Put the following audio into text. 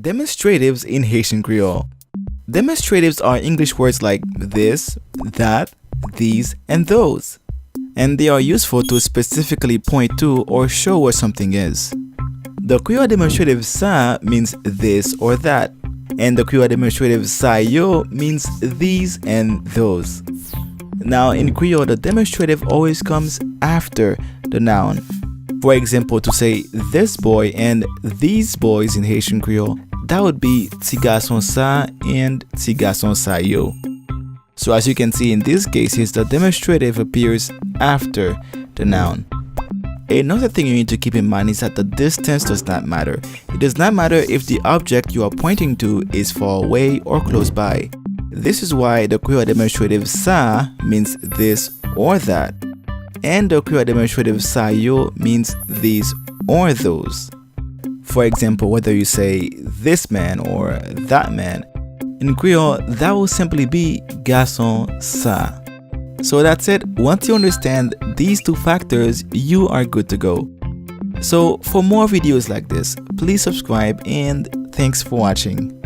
Demonstratives in Haitian Creole. Demonstratives are English words like this, that, these, and those. And they are useful to specifically point to or show what something is. The Creole demonstrative ça means this or that, and the Creole demonstrative ça yo means these and those. Now, in Creole, the demonstrative always comes after the noun. For example, to say this boy and these boys in Haitian Creole, that would be ti garçon ça and ti garçon ça yo. So as you can see in these cases, the demonstrative appears after the noun. Another thing you need to keep in mind is that the distance does not matter. It does not matter if the object you are pointing to is far away or close by. This is why the Creole demonstrative ça means this or that, and the Creole demonstrative ça yo means these or those. For example, whether you say this man or that man, in Creole, that will simply be garçon ça. So that's it. Once you understand these two factors, you are good to go. So for more videos like this, please subscribe and thanks for watching.